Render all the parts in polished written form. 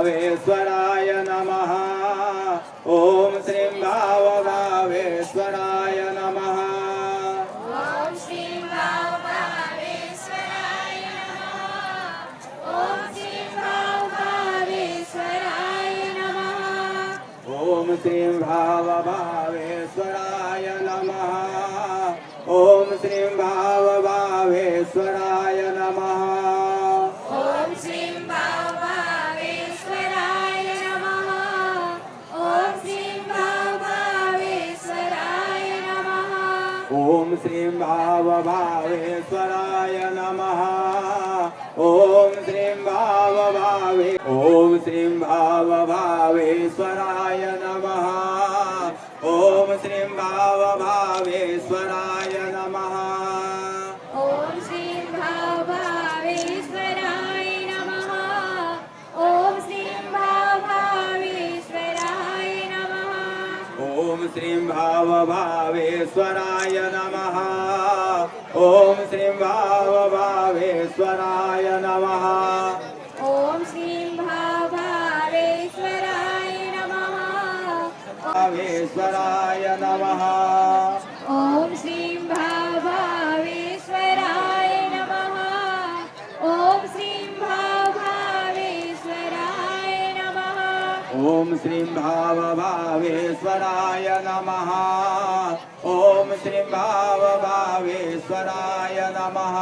भावेश्वराय नमः ॐ श्रीं भावभावेश्वराय नमः ॐ श्रीं भावभावेश्वराय नमः ॐ श्रीं भावभावेश्वराय नमः ॐ श्रीं भावभावेश्वराय नमः ॐ श्रीं भावभावेश्वराय नमः ॐ श्रीं भावभावेश्वराय नमः ॐ श्रीं भावभावेश्वराय नमः ॐ श्रीं भावभावेश्वराय नमः ॐ श्रीं भावभावेश्वराय नमः ॐ श्रीं भावभावेश्वराय नमः ॐ श्रीं भावभावेश्वराय नमः ॐ श्रीं भावभावेश्वराय नमः ॐ श्रीं भावभावेश्वराय नमः ॐ श्रीं भावभावेश्वराय नमः ॐ श्रीं भावभावेश्वराय नमः भावेश्वराय नमः ॐ श्रीं भावभावेश्वराय नमः ॐ श्रीं भावभावेश्वराय नमः ॐ श्रीं भावभावेश्वराय नमः ॐ श्रीं भावभावेश्वराय नमः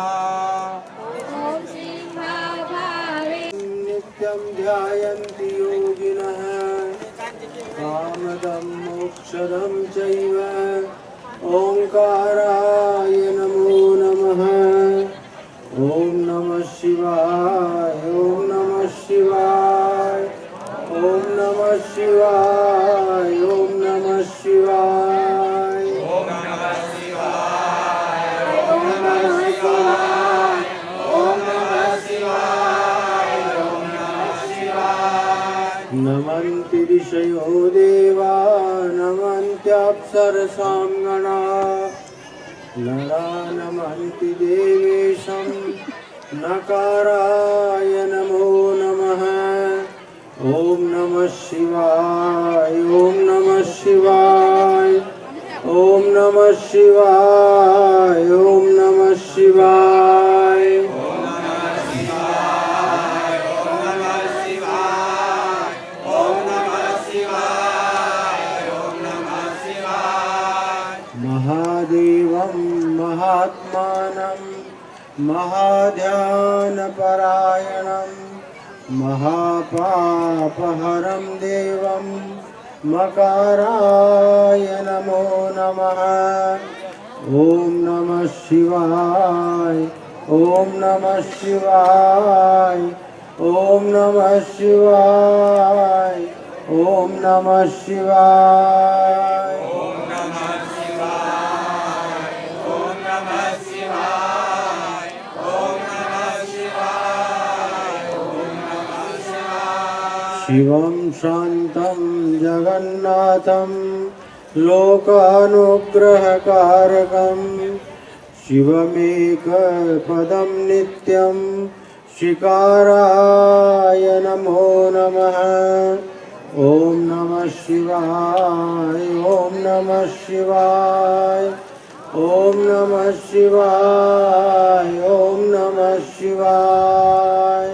ॐ श्रीं भावभावे नित्यं ध्यायन्ति योगिनः कामदं मोक्षदं चैव ओङ्काराय नमो नमः ॐ नमः शिवाय ॐ नमः शिवाय ॐ नमः शिवाय ॐ नमः शिवाय ॐ नमः शिवाय ॐ नमः शिवाय ॐ नमः शिवाय ॐ नमः शिवाय नमन्ति ऋषयो देवा नमन्त्यप्सरसां गणा नरा नमन्ति देवेशं नकाराय नमो नमः ॐ नमः शिवाय ॐ नमः शिवाय ॐ नमः शिवाय ॐ नमः शिवाय महादेवं महात्मानं महाध्यानपरायणं महापापहरं देवं मकाराय नमो नमः ॐ नमः शिवाय ॐ नमः शिवाय ॐ नमः शिवाय ॐ नमः शिवाय शिवं शान्तं जगन्नाथं लोकानुग्रहकारकं शिवमेकपदं नित्यं शिकाराय नमो नमः ॐ नमः शिवाय ॐ नमः शिवाय ॐ नमः शिवाय ॐ नमः शिवाय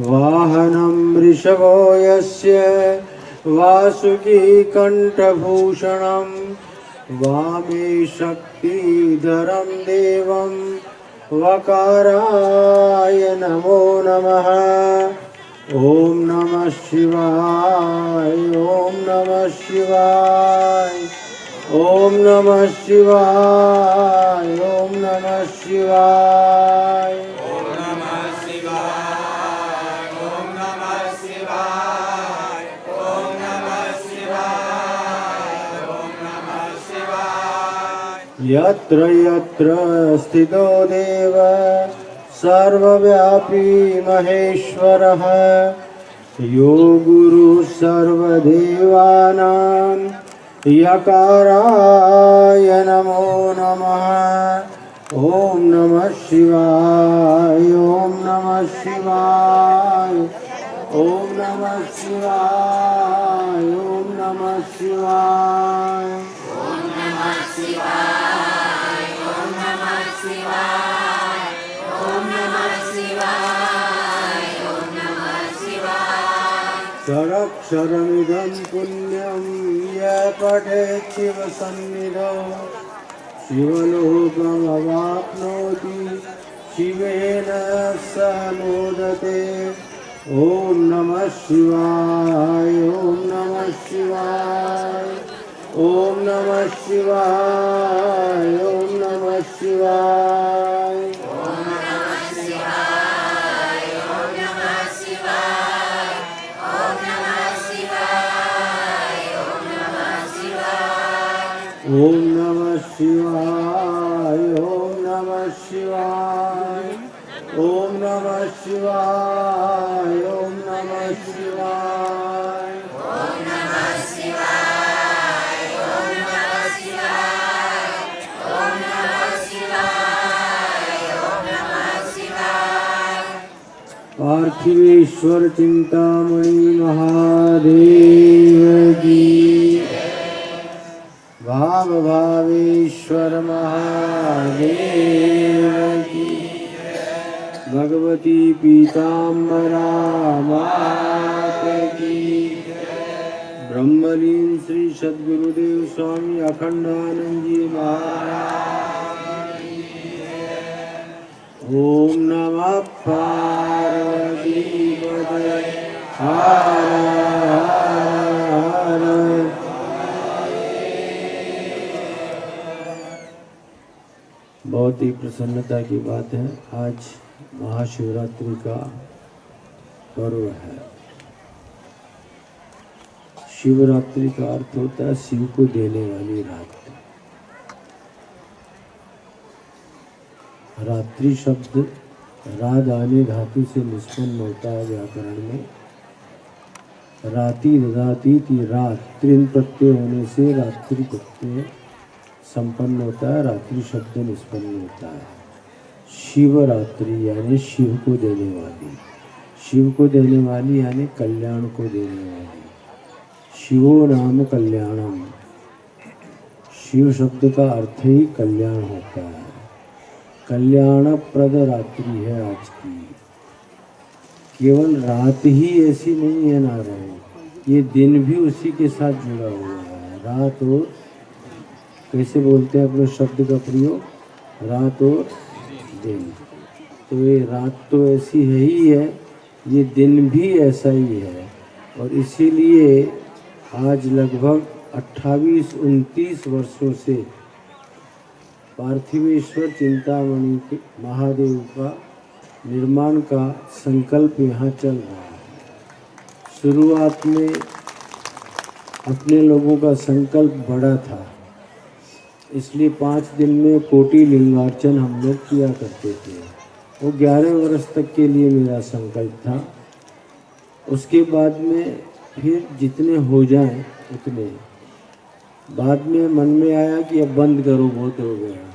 वाहनं वृषभो यस्य वासुकी कण्ठभूषणं वामे शक्तिधरं देवं वकाराय नमो नमः ॐ नमः शिवाय ॐ नमः शिवाय ॐ नमः शिवाय ॐ नमः शिवाय यत्र यत्र स्थितो देव सर्वव्यापी महेश्वरः यो गुरुः सर्वदेवानां यकाराय नमो नमः। ओम नमः शिवाय, ओम नमः शिवाय, ओम नमः शिवाय, ओम नमः शिवाय। षडक्षरमिदं पुण्यं यः पठेत् शिवसन्निधौ शिवलोकमवाप्नोति, शिवेन सह मोदते। ओम नमः शिवाय, ओम नमः शिवाय, ओम नमः शिवाय, ओम नमः शिवाय। ओम नमः शिवाय, ओम नमः शिवाय, ओम नमः शिवाय, ओम नमः शिवाय। पार्थिवेश्वर चिंतामणि महादेव की, भाव भावेश्वर महादेव की, भगवती पीताम्बरा मात की, ब्रह्मलीन श्री सद्गुरुदेव स्वामी अखंडानंद जी महाराज की। ओम नमः पार्वती पतये हर हर। बहुत ही प्रसन्नता की बात है, आज महाशिवरात्रि का पर्व है। शिवरात्रि का अर्थ होता है शिव को देने वाली रात। रात्रि शब्द राद आने धातु से निष्पन्न होता है व्याकरण में। राति ददाती थी, रात त्रिन प्रत्यय होने से रात्रि प्रत्यय संपन्न होता है, रात्रि शब्द निष्पन्न होता है। शिवरात्रि यानी शिव को देने वाली, शिव को देने वाली यानी कल्याण को देने वाली। शिवो नाम कल्याणम, शिव शब्द का अर्थ ही कल्याण होता है। कल्याणप्रद रात्रि है आज की। केवल रात ही ऐसी नहीं है नारायण, ये दिन भी उसी के साथ जुड़ा हुआ है। रात और कैसे बोलते हैं अपने शब्द का प्रयोग, रात और दिन। तो ये रात तो ऐसी है ही है, ये दिन भी ऐसा ही है। और इसीलिए आज लगभग 28-29 वर्षों से पार्थिवेश्वर चिंतामणि के महादेव का निर्माण का संकल्प यहाँ चल रहा है। शुरुआत में अपने लोगों का संकल्प बड़ा था, इसलिए 5 दिन में कोटि लिंगार्चन हम लोग किया करते थे। वो 11 वर्ष तक के लिए मेरा संकल्प था। उसके बाद में फिर जितने हो जाएं उतने, बाद में मन में आया कि अब बंद करो, बहुत हो गया।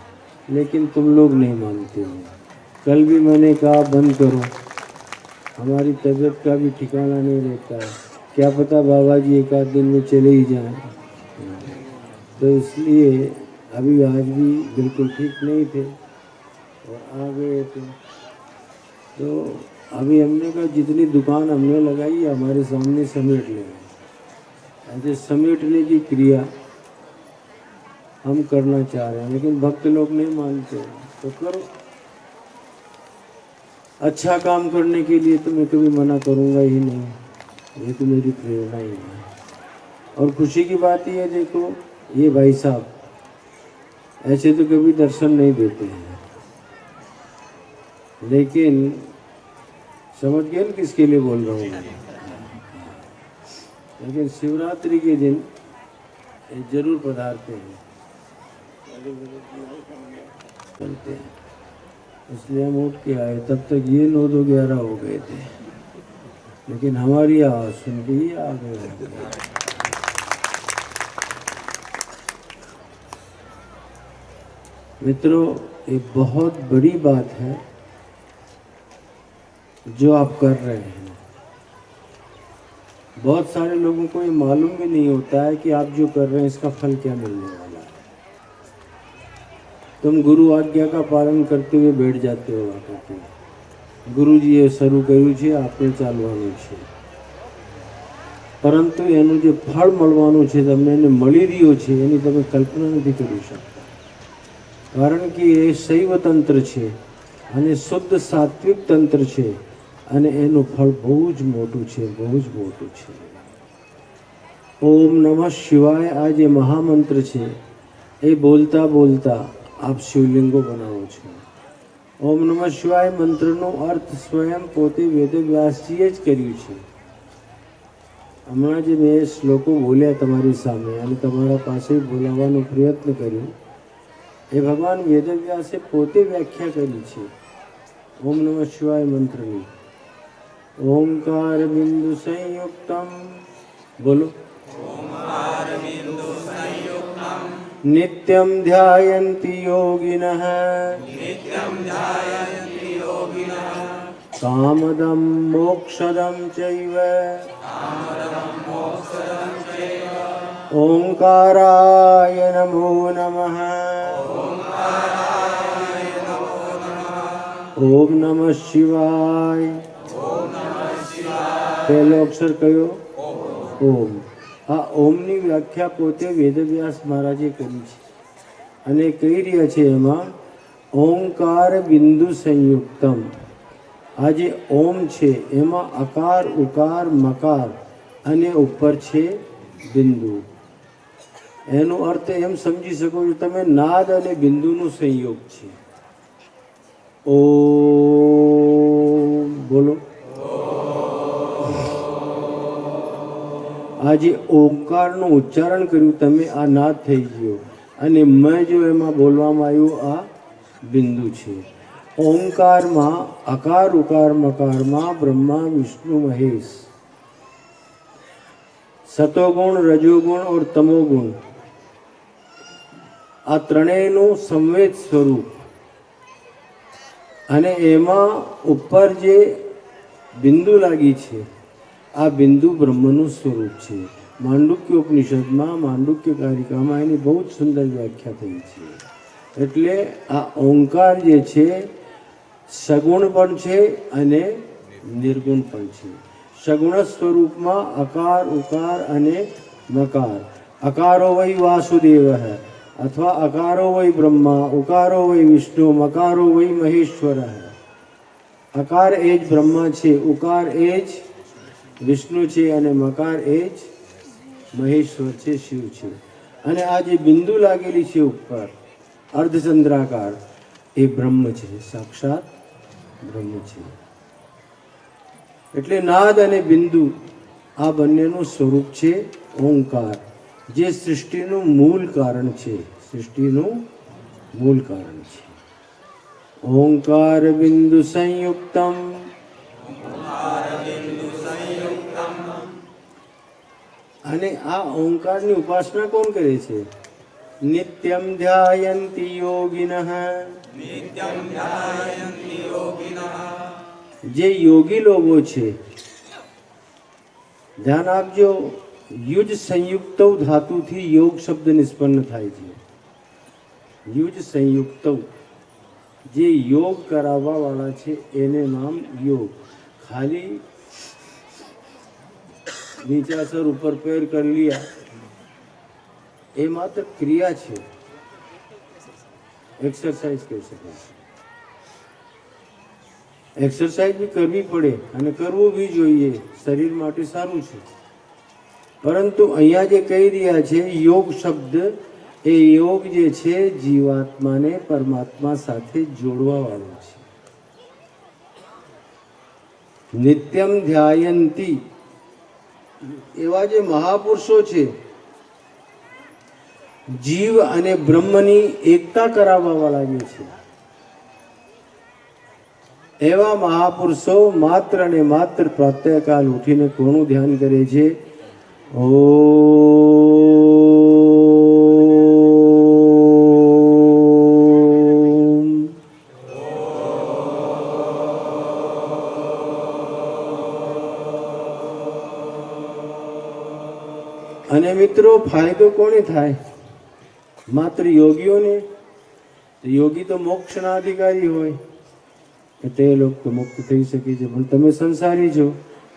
लेकिन तुम लोग नहीं मानते हो। कल भी मैंने कहा बंद करो, हमारी तबीयत का भी ठिकाना नहीं रहता है, क्या पता बाबा जी एक आध दिन में चले ही जाएं। तो इसलिए अभी आज भी बिल्कुल ठीक नहीं थे और आ गए थे। तो अभी हमने कहा जितनी दुकान हमने लगाई है हमारे सामने समेट लेंगे। ऐसे समेटने की क्रिया हम करना चाह रहे हैं, लेकिन भक्त लोग नहीं मानते। तो करो, अच्छा काम करने के लिए तो मैं कभी मना करूँगा ही नहीं, ये तो मेरी प्रेरणा ही है। और खुशी की बात ये है, देखो ये भाई साहब ऐसे तो कभी दर्शन नहीं देते हैं, लेकिन समझ गए ना किसके लिए बोल रहा हूँ मैं। लेकिन शिवरात्रि के दिन जरूर पधारते हैं, चलते हैं। इसलिए हम उठ के आए, तब तक ये 9-11 हो गए थे, लेकिन हमारी आवाज़ सुन के ही आ गए। मित्रों, ये बहुत बड़ी बात है जो आप कर रहे हैं। बहुत सारे लोगों को ये मालूम भी नहीं होता है कि आप जो कर रहे हैं इसका फल क्या मिलने वाला है। तुम गुरु आज्ञा का पालन करते हुए बैठ जाते हो आकर, ગુરુજીએ શરૂ કર્યું છે, આપણે ચાલવાનું છે, પરંતુ એનું જે ફળ મળવાનું છે તમને એને મળી રહ્યો છે એની તમે કલ્પના નથી કરી શકતા, કારણ કે એ શૈવ તંત્ર છે અને શુદ્ધ સાત્વિક તંત્ર છે અને એનું ફળ બહુ જ મોટું છે, બહુ જ મોટું છે। ઓમ નમઃ શિવાય આ જે મહામંત્ર છે એ બોલતા બોલતા આપ શિવલિંગો બનાવો છો। ઓમ નમઃ શિવાય મંત્રનો અર્થ સ્વયં પોતે વેદવ્યાસજીએ જ કર્યું છે। હમણાં જે મેં શ્લોકો બોલ્યા તમારી સામે અને તમારા પાસે બોલાવવાનો પ્રયત્ન કર્યો એ ભગવાન વેદવ્યાસે પોતે વ્યાખ્યા કરી છે ઓમ નમઃ શિવાય મંત્રની। ओंकार बिंदु संयुक्तम, बोलो नित्यं ध्यायन्ति योगिनः कामदं मोक्षदं चैव ओंकाराय नमो नमः। ओम नमः शिवाय। પહેલો અક્ષર કયો? ઓમ। આ ઓમની વ્યાખ્યા પોતે વેદવ્યાસ મહારાજે કરી છે અને કહી રહ્યા છે એમાં ઓંકાર બિંદુ સંયુક્તમ। આ જે ઓમ છે એમાં અકાર ઉકાર મકાર અને ઉપર છે બિંદુ। એનો અર્થ એમ સમજી શકો છો તમે નાદ અને બિંદુનો સંયોગ છે। ઓમ બોલો। આ જે ઓંકારનું ઉચ્ચારણ કર્યું તમે આ નાદ થઈ ગયો અને મેં જો એમાં બોલવામાં આવ્યું આ બિંદુ છે। ઓંકારમાં અકાર ઉકાર મકારમાં બ્રહ્મા વિષ્ણુ મહેશ, સતોગુણ રજોગુણ और તમોગુણ આ ત્રણેયનું સંવેદ સ્વરૂપ અને એમાં ઉપર જે બિંદુ લાગી છે આ બિંદુ બ્રહ્મનું સ્વરૂપ છે। માંડુક્ય ઉપનિષદમાં માંડુક્ય કારિકામાં એની બહુ જ સુંદર વ્યાખ્યા થઈ છે। એટલે આ ઓંકાર જે છે સગુણ પણ છે અને નિર્ગુણ પણ છે। સગુણ સ્વરૂપમાં અકાર ઉકાર અને મકાર। અકારો વૈ વાસુદેવ અથવા અકારો વૈ બ્રહ્મા, ઉકારો વૈ વિષ્ણુ, મકારો વૈ મહેશ્વર। અકાર એ જ બ્રહ્મા છે, ઉકાર એ જ વિષ્ણુ છે અને મકાર એ જ મહેશ્વર છે, શિવ છે। અને આ જે બિંદુ લાગેલી છે ઉપર અર્ધચંદ્રાકાર એ બ્રહ્મ છે, સાક્ષાત બ્રહ્મ છે। એટલે નાદ અને બિંદુ આ બંનેનું સ્વરૂપ છે ઓંકાર, જે સૃષ્ટિનું મૂળ કારણ છે, સૃષ્ટિનું મૂળ કારણ છે। ઓંકાર બિંદુ સંયુક્તમ। અને આ ઓંકારની ઉપાસના કોણ કરે છે? નિત્યમ ધ્યાયન્તિ યોગિનઃ। જે યોગી લોકો છે, ધ્યાન આપજો, યુજ સંયુક્ત ધાતુથી યોગ શબ્દ નિષ્પન્ન થાય છે। યુજ સંયુક્ત જે યોગ કરાવવા વાળા છે એને નામ યોગ। ખાલી नीचा सर ऊपर पैर कर लिया ये मात्र क्रिया है, एक्सरसाइज कह सके। एक्सरसाइज भी करवी पड़े અને કરવું भी જોઈએ, શરીર માટે સારું છે। પરંતુ અહીંયા જે કહી રહ્યા છે યોગ શબ્દ, એ યોગ જે છે જીવાત્માને પરમાત્મા સાથે જોડવા વાળો છે। નિત્યમ ધ્યાયંતી એવા જે મહાપુરુષો છે જીવ અને બ્રહ્મની એકતા કરાવવા વાળા જે છે એવા મહાપુરુષો માત્ર ને માત્ર પ્રાતઃકાલ ઉઠીને કોનું ધ્યાન કરે છે? ઓમ અને મિત્રો ફાયદો કોને થાય? માત્ર યોગીઓને. યોગી તો મોક્ષના અધિકારી હોય, તે લોકો તો મુક્ત થઈ શકે છે. પણ તમે સંસારી છો,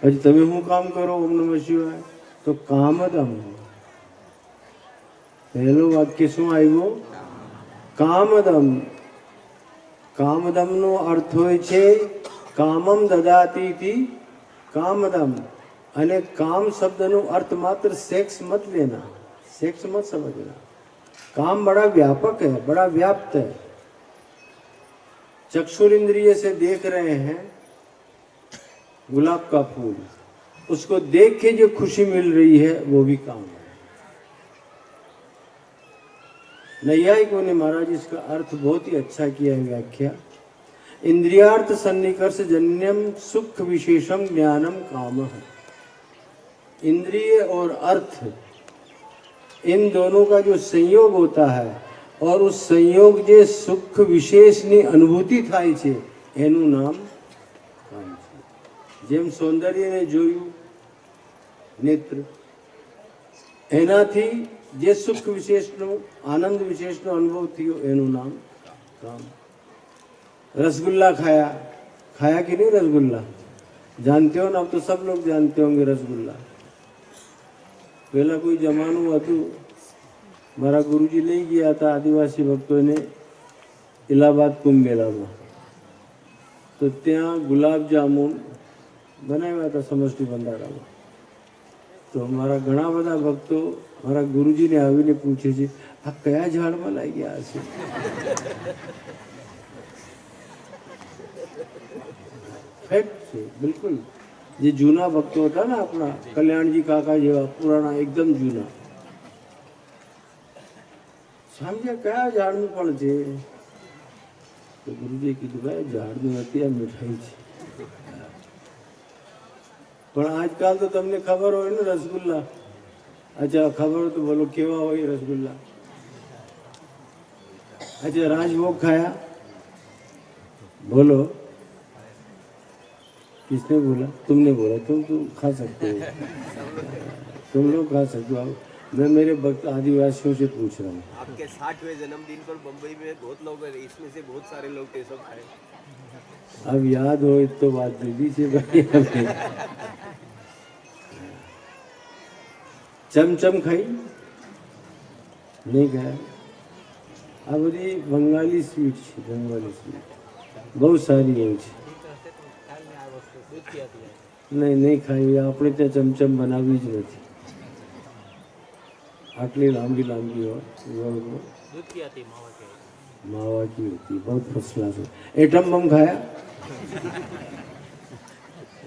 પછી તમે શું કામ કરો? ઓમ નમઃ શિવાય. તો કામદમ. પહેલું વાક્ય શું આવ્યું? કામદમ. કામદમનો અર્થ હોય છે કામમ દદાતી કામદમ. અને કામ શબ્દનો अर्थ मात्र सेक्स मत लेना, सेक्स मत समझना. काम बड़ा व्यापक है, बड़ा व्याप्त है. चक्षुर इंद्रिय से देख रहे हैं गुलाब का फूल, उसको देख के जो खुशी मिल रही है वो भी काम है. नैयायिकों ने महाराज इसका अर्थ बहुत ही अच्छा किया है व्याख्या. इंद्रियार्थ सन्निकर्ष जन्यम सुख विशेषम ज्ञानम काम है. इंद्रिय और अर्थ, इन दोनों का जो संयोग होता है और उस संयोग जे सुख विशेषની અનુભૂતિ થાય છે એનું નામ કામ છે. જેમ સૌંદર્યને જોયું નેત્ર, એનાથી જે સુખ વિશેષનો આનંદ વિશેષનો અનુભવ થયો એનું નામ કામ. रसगुल्ला खाया, खाया कि नहीं रसगुल्ला? जानते हो ना? अब तो सब लोग जानते होंगे रसगुल्ला. पहला कोई जमानु હતું, મારા ગુરુજી લઈ ગયા હતા આદિવાસી ભક્તોને ઇલાહાબાદ કુંભ મેળામાં. તો ત્યાં ગુલાબ જામુન બનાવ્યા હતા સમષ્ટિ ભંડારામાં. તો મારા ઘણા બધા ભક્તો મારા ગુરુજીને આવીને પૂછે છે, આ કયા ઝાડમાં લાગ્યા હશે? ફેક્ટ છે બિલકુલ. જે જૂના ભક્તો હતા ને આપણા કલ્યાણજી કાકા જેવા પુરાણા એકદમ જૂના, સમજ્યા કયા ઝાડનું પણ છે? તો ગુરુજીએ કીધું ભાઈ ઝાડનું નથી, આ મીઠાઈ છે. પણ આજકાલ તો તમને ખબર હોય ને રસગુલ્લા. અચ્છા ખબર હોય તો બોલો કેવા હોય રસગુલ્લા? अच्छा राजभोग खाया? बोलो. किसने बोला? तुमने बोला. तुम खा सकते हो, तुम लोग खा सकते हो. मैं मेरे भक्त आदिवासियों से पूछ रहा हूँ. आपके 60वें जन्मदिन पर बम्बई में बहुत लोग हैं, इसमें से बहुत सारे लोग थे, सब खाए. अब याद हो तो बात जल्दी से भाई. चमचम खाई? नहीं खाया? આ બધી બંગાળી સ્વીટ છે, બંગાળી સ્વીટ બહુ સારી એવી છે. નહીં ખાઈ. આપણે ત્યાં ચમચમ બનાવવી જ નથી. આટલી લાંબી લાંબી હોય, मावा की होती है, बहुत फर्स्ट क्लास है. एटम बम खाया?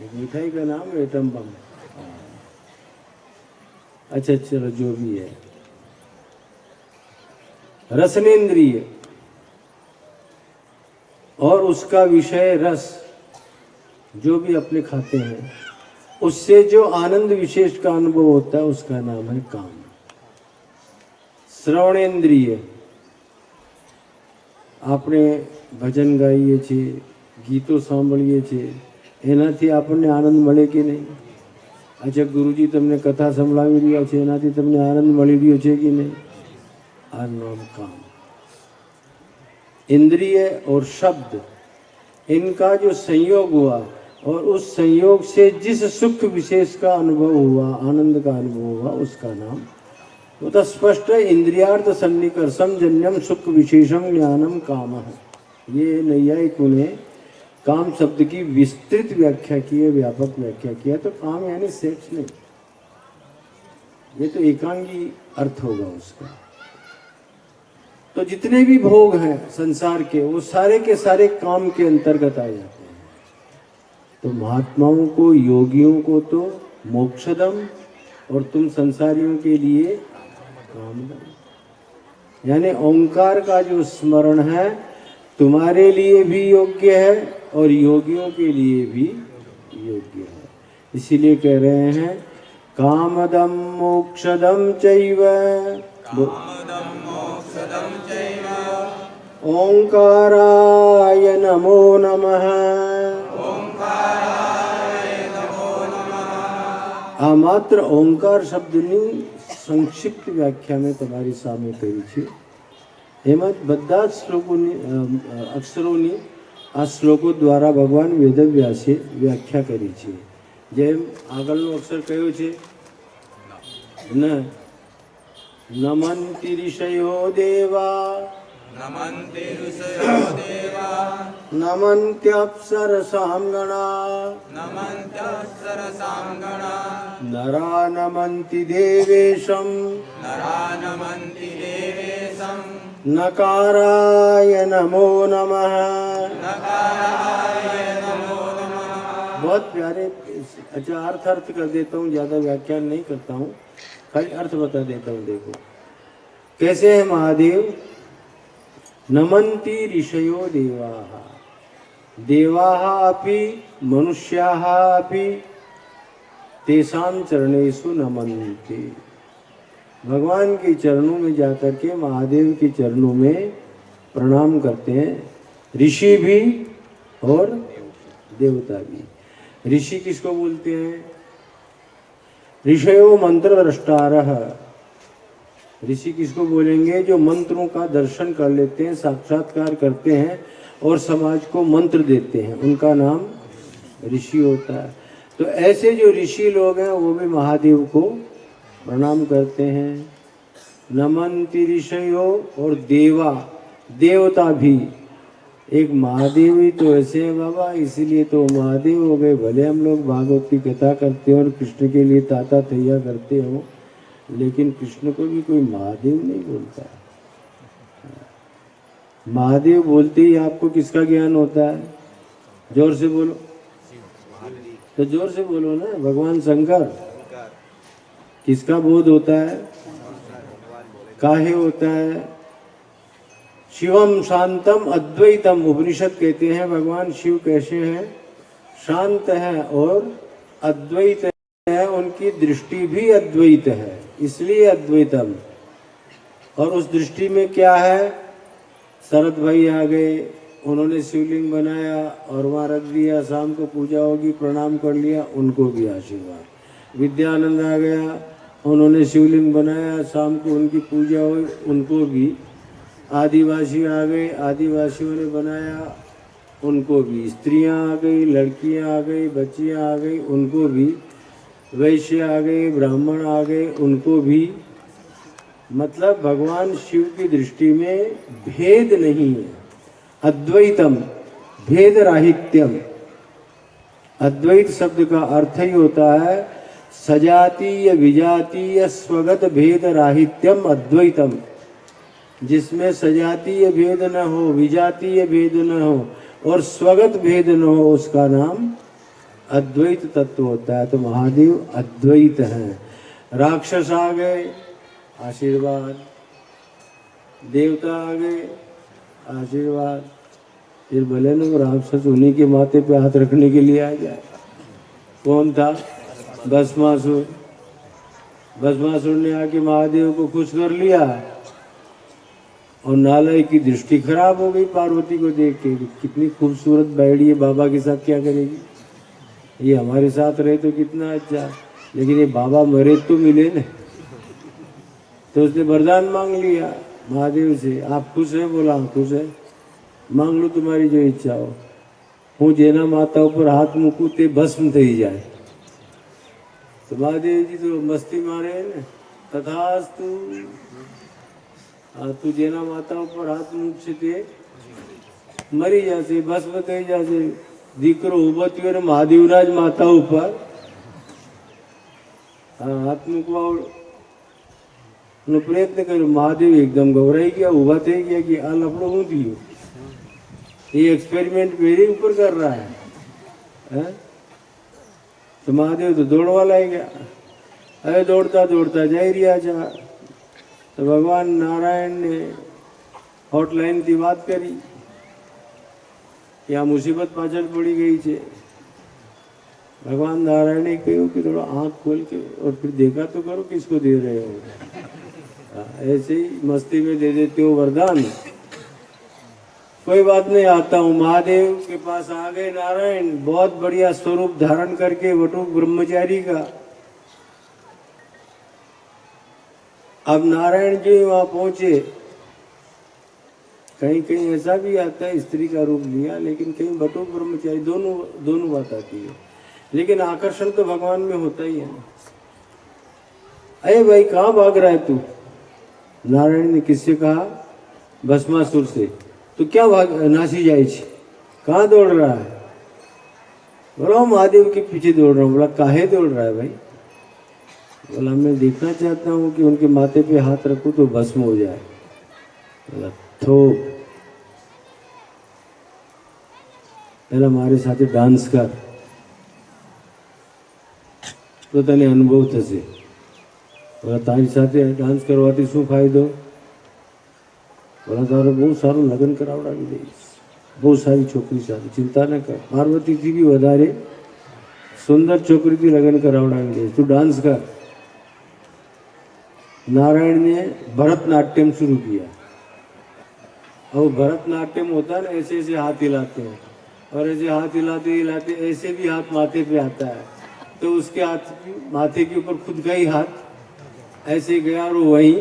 एक मिठाई का नाम है एटम बम. अच्छा चलो जो भी है. रसनेन्द्रिय और उसका विषय रस, जो भी अपने खाते हैं उससे जो आनंद विशेष का अनुभव होता है उसका नाम है काम. श्रवणेन्द्रिय, આપણે ભજન ગાઈએ છીએ, ગીતો સાંભળીએ છીએ, એનાથી આપણને આનંદ મળે કે નહીં? अच्छा गुरुजी તમને કથા સંભળાવી રહ્યા છે, એનાથી તમને આનંદ મળી રહ્યો છે કે નહીં? આ નામ काम. इंद्रिय और शब्द, इनका जो संयोग हुआ और उस संयोग से जिस सुख विशेष का अनुभव हुआ, आनंद का अनुभव हुआ, उसका नाम वो तो स्पष्ट है. इंद्रियार्थ सन्निकर्षम जन्यम सुख विशेषम ज्ञानम काम है. ये नैयायिकों ने काम शब्द की विस्तृत व्याख्या की है, व्यापक व्याख्या किया. तो काम यानी सेक्स नहीं, ये तो एकांगी अर्थ होगा उसका. तो जितने भी भोग हैं संसार के, वो सारे के सारे काम के अंतर्गत आ जाते हैं. तो महात्माओं को, योगियों को तो मोक्षदम, और तुम संसारियों के लिए कामदम. यानी ओंकार का जो स्मरण है तुम्हारे लिए भी योग्य है और योगियों के लिए भी योग्य है. इसीलिए कह रहे हैं कामदम मोक्षदम चैव ओंकाराय नमो नमः. આ માત્ર ઓંકાર શબ્દની સંક્ષિપ્ત વ્યાખ્યા મેં તમારી સામે કરી છે. એમાં બધા જ શ્લોકોની અક્ષરોની આ શ્લોકો દ્વારા ભગવાન વેદવ્યાસે વ્યાખ્યા કરી છે. જેમ આગળનો અક્ષર કયો છે? ન. નમંતિ ઋષયો દેવા નમન્તિ ઋષયો દેવા નમંત્યપ્સરસાં ગણા નમન્ત્યપ્સરસાં ગણા નરા નમંતિ દેવેશમ નરા નમન્તિ દેવેશં नकाराय नमो नमः. નકારાય નમો નમઃ. बहुत प्यारे. अच्छा, अर्थ कर देता हूँ, ज़्यादा व्याख्यान नहीं करता हूँ, खाली अर्थ बता देता हूँ. देखो कैसे है महादेव. नमन्ति ऋषयो देवाः देवाः अपि मनुष्याः अपि तेषां चरणेषु नमन्ति. भगवान के चरणों में जाकर के महादेव के चरणों में प्रणाम करते हैं. ऋषि भी और देवता भी. ऋषि किसको बोलते हैं? ऋषयो मंत्र द्रष्टारः. ऋषि किसको बोलेंगे? जो मंत्रों का दर्शन कर लेते हैं, साक्षात्कार करते हैं और समाज को मंत्र देते हैं, उनका नाम ऋषि होता है. तो ऐसे जो ऋषि लोग हैं वो भी महादेव को प्रणाम करते हैं. नमन्ति ऋषयो और देवा, देवता भी. एक महादेव ही तो ऐसे हैं बाबा, इसीलिए तो महादेव हो गए. भले हम लोग भागवत की कथा करते हो और कृष्ण के लिए ताता थैया करते हो, लेकिन कृष्ण को भी कोई महादेव नहीं बोलता. महादेव बोलते ही आपको किसका ज्ञान होता है? जोर से बोलो. तो जोर से बोलो ना. भगवान शंकर. किसका बोध होता है? काहे होता है? शिवम शांतम अद्वैतम. उपनिषद कहते हैं भगवान शिव कैसे हैं? शांत है और अद्वैत है. उनकी दृष्टि भी अद्वैत है, इसलिए अद्वैतम. और उस दृष्टि में क्या है? शरद भाई आ गए, उन्होंने शिवलिंग बनाया और वहाँ रख दिया. शाम को पूजा होगी, प्रणाम कर लिया, उनको भी आशीर्वाद. विद्यानंद आ गया, उन्होंने शिवलिंग बनाया, शाम को उनकी पूजा हुई, उनको भी. आदिवासी आ गए, आदिवासियों ने बनाया, उनको भी. स्त्रियां आ गई, लड़कियां आ गई, बच्चियां आ गई, उनको भी. वैश्य आ गए, ब्राह्मण आ गए, उनको भी. मतलब भगवान शिव की दृष्टि में भेद नहीं है. अद्वैतम, भेद राहित्यम. अद्वैत शब्द का अर्थ ही होता है सजातीय विजातीय स्वगत भेद राहित्यम अद्वैतम. जिसमें सजातीय भेद न हो, विजातीय भेद न हो और स्वगत भेद न हो, उसका नाम अद्वैत तत्व होता है. तो महादेव अद्वैत हैं. राक्षस आ गए, आशीर्वाद. देवता आ गए, आशीर्वाद. फिर भले न राक्षस उन्हीं के माथे पे हाथ रखने के लिए आ जाए. कौन था? भस्मासुर. भस्मासुर ने आके महादेव को खुश कर लिया और नालायक की दृष्टि खराब हो गई पार्वती को देख के. कितनी खूबसूरत बैठी है, बाबा के साथ क्या करेगी? ये हमारे साथ रहे तो कितना अच्छा, लेकिन ये बाबा मरे तो मिले न. तो उसने वरदान मांग लिया महादेव से. आप खुश हैं? बोला खुश है. मांग लो तुम्हारी जो इच्छा हो. हूँ जेना माता ऊपर हाथ मूकूं ते भस्म थई जाए. तो महादेव जी तो मस्ती मारे है ने. तथास्तु. हाँ, तू जेना माता ऊपर हाथ मूक से ते मरी जासे, भस्म थई जासे. દીકરો ઉભો થયો ને મહાદેવરાજ માતા ઉપર હાથ મૂકવાનો પ્રયત્ન કર્યો. મહાદેવ એકદમ ગભરાઈ ગયા, ઊભા થઈ ગયા કે આ લફડો શું થયું? ये एक्सपेरिमेंट मेरे ऊपर कर रहा है. तो महादेव तो दौड़वा लाई गया. अरे दौड़ता दौड़ता जा रहा था. तो भगवान नारायण ने हॉटलाइन की बात करी कि आ मुसीबत पाछળ पड़ी गई है. भगवान नारायण ने कहा कि थोड़ा आँख खोल के और फिर देखा तो करो किसको दे रहे हो. ऐसे ही मस्ती में दे देते हो वरदान. कोई बात नहीं, आता हूँ. महादेव के पास आ गए नारायण, बहुत बढ़िया स्वरूप धारण करके वटुक ब्रह्मचारी का. अब नारायण जी वहाँ पहुंचे, कहीं कहीं ऐसा भी आता है स्त्री का रूप लिया, लेकिन कहीं बटु ब्रह्मचारी, दोनों बात आती है, लेकिन आकर्षण तो भगवान में होता ही है ना। अरे भाई कहाँ भाग रहा है तू? नारायण ने किससे कहा? भस्मासुर से। तो क्या भाग नासी जाए, कहाँ दौड़ रहा है? बोला महादेव के पीछे दौड़ रहा हूँ। बोला काहे दौड़ रहा है भाई? बोला मैं देखना चाहता हूँ कि उनके माथे पे हाथ रखूँ तो भस्म हो जाए। बोला थोक, पहले हमारे साथ डांस कर तो तने अनुभव थશે। बोला तारी સાથે डांस करवाती શું फायदो? बोला तारो बहुत सारो लग्न करावડાવી દઈશ, बहुत सारी छोकरी સાથે, चिंता न कर, पार्वती थी भी વધારે सुंदर छोकरी थी लग्न करावડાવી દઈશ, तू डांस कर। नारायण ने भरतनाट्यम शुरू किया। और भरतनाट्यम होता है ना, ऐसे ऐसे हाथ हिलाते हैं, और ऐसे हाथ हिलाते हिलाते ऐसे भी हाथ माथे पे आता है, तो उसके हाथ माथे के ऊपर खुद का ही हाथ ऐसे गया और वहीं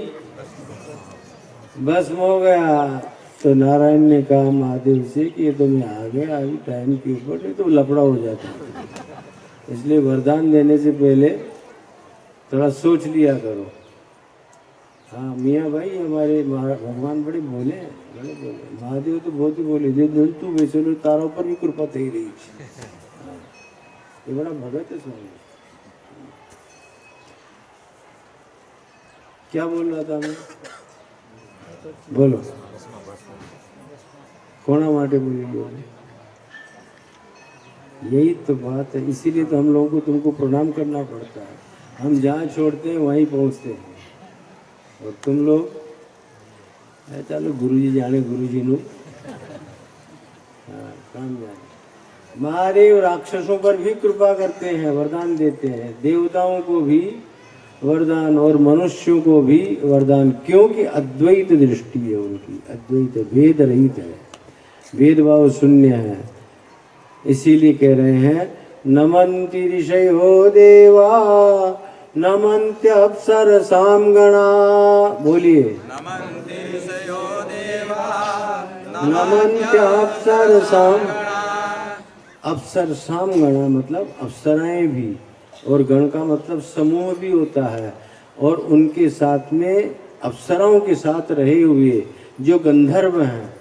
भस्म हो गया। तो नारायण ने कहा महादेव से कि ये तो मैं आ गया अभी टाइम के ऊपर, नहीं तो लफड़ा हो जाता, इसलिए वरदान देने से पहले थोड़ा सोच लिया करो। हाँ मियाँ भाई, हमारे भगवान बड़े बोले हैं, बड़े बोले, महादेव तो बहुत ही बोले, जो दिन तू बेचो तारा ऊपर भी कृपा थी रही है। ये बड़ा भगत है स्वामी। क्या बोल रहा था मैं? बोलो कोना माटे बोली? यही तो बात है, इसीलिए तो हम लोगों को तुमको प्रणाम करना पड़ता है। हम जहाँ छोड़ते हैं वहीं पहुँचते हैं, और तुम लोग चलो गुरुजी जाने, गुरुजी नु हाँ काम जाने। महादेव राक्षसों पर भी कृपा करते हैं, वरदान देते हैं, देवताओं को भी वरदान और मनुष्यों को भी वरदान, क्योंकि अद्वैत दृष्टि है उनकी, अद्वैत भेद रहित है, भेदभाव शून्य है। इसीलिए कह रहे हैं नमन्ति ऋषयो देवा नमन्त्य अप्सर सामगणा। बोलिए नमन्ति ऋषयो देवा नमन्त्य अप्सर साम। अप्सर सामगणा मतलब अप्सराएं भी, और गण का मतलब समूह भी होता है, और उनके साथ में अप्सराओं के साथ रहे हुए जो गंधर्व हैं,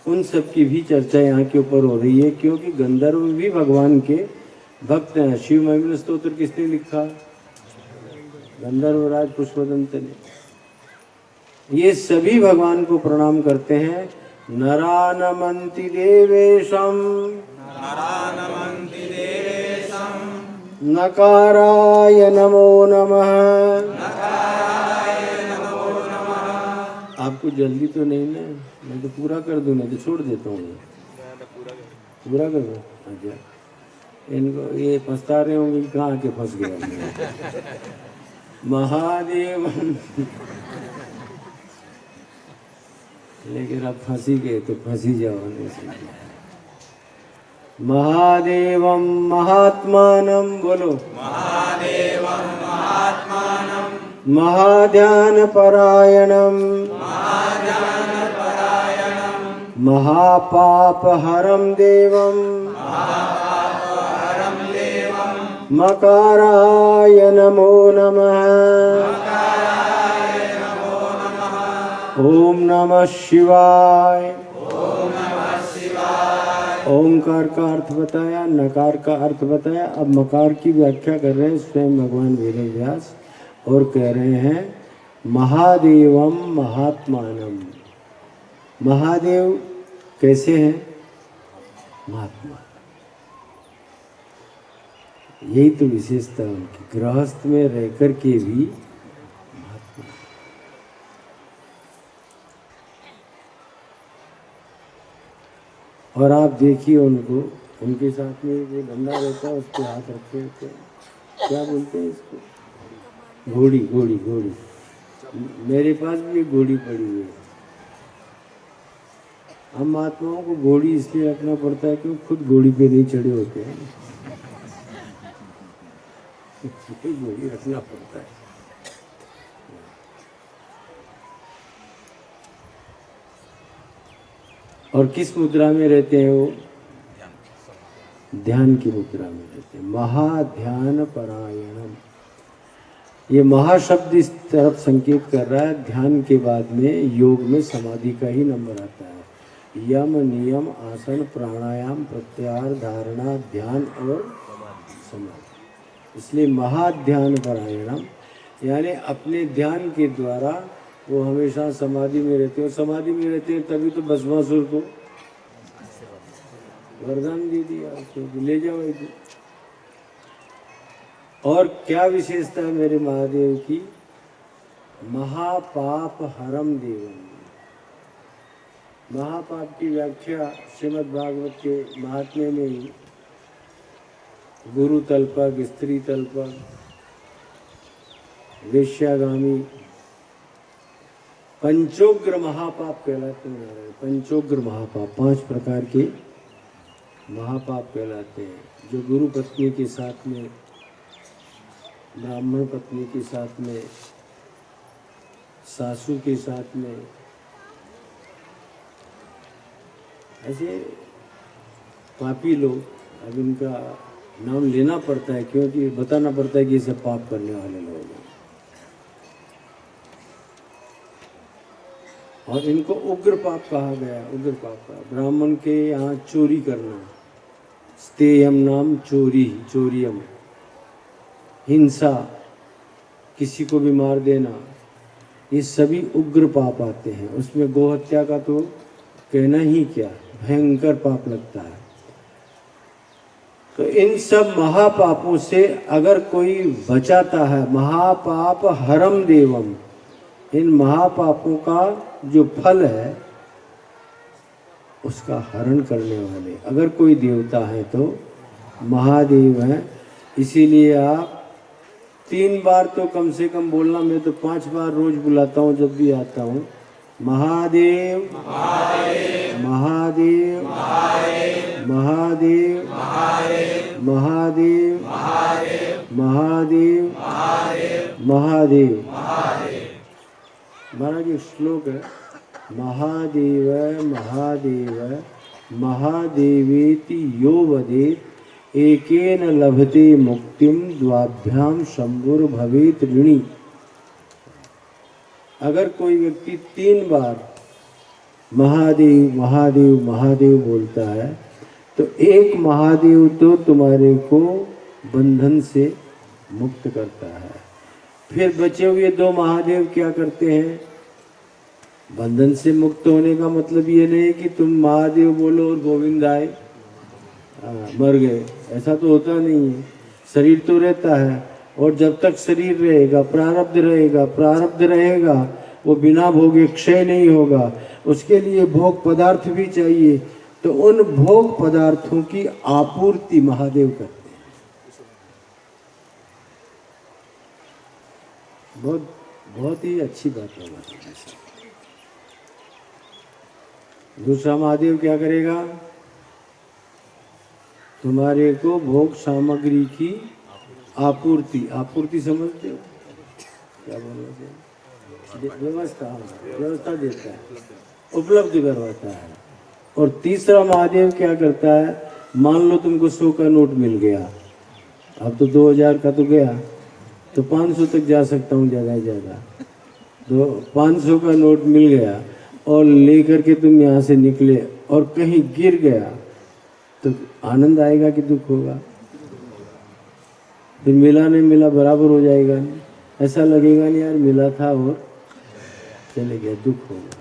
उन सब की भी चर्चा यहाँ के ऊपर हो रही है, क्योंकि गंधर्व भी भगवान के भक्त हैं। शिव महिमा स्तोत्र किसने लिखा? गंधर्वराज पुष्पदंत ने। ये सभी भगवान को प्रणाम करते हैं। नरा नमन्ति देवेशम नमन्ति देवेशं नकाराय नमो नमः। आपको जल्दी तो नहीं ना? मैं तो पूरा कर दूँ, नहीं तो छोड़ देता हूँ। पूरा कर दो। अच्छा, इनको ये फंसता रहे होंगे कि कहाँ आके फंस गया। महादेव लेकिन अब फंसी गए तो फंसी जाओ। महादेवम महात्मानम, बोलो महादेवं महात्मानं महाध्यान परायणम महापाप हरम देवम मकाराय नमो नमः। ओम नमः शिवाय। ओंकार का अर्थ बताया, नकार का अर्थ बताया, अब मकार की व्याख्या कर रहे हैं स्वयं भगवान वेदव्यास, और कह रहे हैं महादेवम महात्मानम। महादेव कैसे हैं? महात्मा। यही तो विशेषता उनकी, गृहस्थ में रहकर के भी महात्मा। और आप देखिए उनको, उनके साथ में जो बंदा रहता है उस पर हाथ रखे होते हैं, क्या बोलते हैं इसको? घोड़ी। घोड़ी घोड़ी मेरे पास भी एक घोड़ी पड़ी हुई है। हम महात्माओं को घोड़ी इसलिए रखना पड़ता है क्योंकि खुद घोड़ी पे नहीं चढ़े होते हैं, घोड़ी रखना पड़ता है। और किस मुद्रा में रहते हैं वो? ध्यान की मुद्रा में रहते हैं। महाध्यान परायणम, ये महाशब्द इस तरफ संकेत कर रहा है। ध्यान के बाद में योग में समाधि का ही नंबर आता है। यम, नियम, आसन, प्राणायाम, प्रत्याहार, धारणा, ध्यान और समाधि। इसलिए महाध्यान परायणम, यानी अपने ध्यान के द्वारा वो हमेशा समाधि में रहते हैं। और समाधि में रहते हैं तभी तो भस्मासुर को वरदान दे दिया, उसको ले जाओ इधर। और क्या विशेषता है मेरे महादेव की? महापाप हरम देवम। महापाप की व्याख्या श्रीमद् भागवत के महात्म्य में ही गुरु तल्पक, स्त्री तल्पक, वेश्यागामी, पंचोग्र महापाप कहलाते हैं। पंचोग्र महापाप, 5 प्रकार के महापाप कहलाते हैं, जो गुरु पत्नी के साथ में, ब्राह्मण पत्नी के साथ में, सासू के साथ में, ऐसे पापी लोग। अब इनका नाम लेना पड़ता है क्योंकि बताना पड़ता है कि ये सब पाप करने वाले लोग हैं। और इनको उग्र पाप कहा गया। उग्र पाप का ब्राह्मण के यहाँ चोरी करना, स्तेयम नाम चोरी, चोरियम, हिंसा, किसी को भी मार देना, ये सभी उग्र पाप आते हैं। उसमें गोहत्या का तो कहना ही क्या, भयंकर पाप लगता है। तो इन सब महापापों से अगर कोई बचाता है, महापाप हरम देवम, इन महापापों का जो फल है उसका हरण करने वाले अगर कोई देवता है तो महादेव हैं। इसीलिए आप 3 बार तो कम से कम बोलना। मैं तो 5 बार रोज बुलाता हूँ जब भी आता हूँ। महादेव महादेव महादेव महादेव महादेव महादेव महादेव। महाराज एक श्लोक है, महादेव महादेव महादेवेति यो वदेत एकेन लभते मुक्तिम द्वाभ्याम शंभुर भवेत ऋणी। अगर कोई व्यक्ति 3 बार महादेव महादेव महादेव बोलता है तो एक महादेव तो तुम्हारे को बंधन से मुक्त करता है। फिर बचे हुए 2 महादेव क्या करते हैं? बंधन से मुक्त होने का मतलब ये नहीं है कि तुम महादेव बोलो और गोविंद आए मर गए, ऐसा तो होता नहीं है। शरीर तो रहता है और जब तक शरीर रहेगा प्रारब्ध रहेगा, प्रारब्ध रहेगा वो बिना भोगे क्षय नहीं होगा। उसके लिए भोग पदार्थ भी चाहिए, तो उन भोग पदार्थों की आपूर्ति महादेव करते हैं। बहुत ही अच्छी बात है। दूसरा महादेव क्या करेगा? तुम्हारे को भोग सामग्री की आपूर्ति। आपूर्ति समझते हो क्या बोलते हैं? व्यवस्था, व्यवस्था देता है, उपलब्ध करवाता है। और तीसरा महादेव क्या करता है? मान लो तुमको 100 का नोट मिल गया, अब तो 2000 का तो गया, तो 500 तक जा सकता हूँ ज़्यादा से ज़्यादा। तो 500 का नोट मिल गया और लेकर के तुम यहाँ से निकले और कहीं गिर गया तो आनंद आएगा कि दुख होगा? तो मिला नहीं मिला बराबर हो जाएगा, नहीं ऐसा लगेगा नहीं यार मिला था और चले गया, दुख होगा।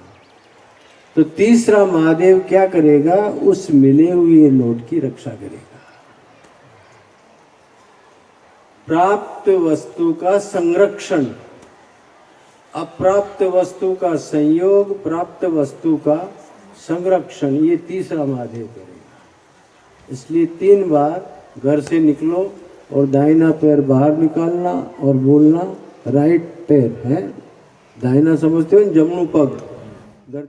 तो तीसरा महादेव क्या करेगा? उस मिले हुए नोट की रक्षा करेगा। प्राप्त वस्तु का संरक्षण, अप्राप्त वस्तु का संयोग, प्राप्त वस्तु का संरक्षण, ये तीसरा महादेव करेगा। इसलिए 3 बार घर से निकलो और दाहिना पैर बाहर निकालना और बोलना राइट पैर है, दाहिना समझते हो, जमनू पग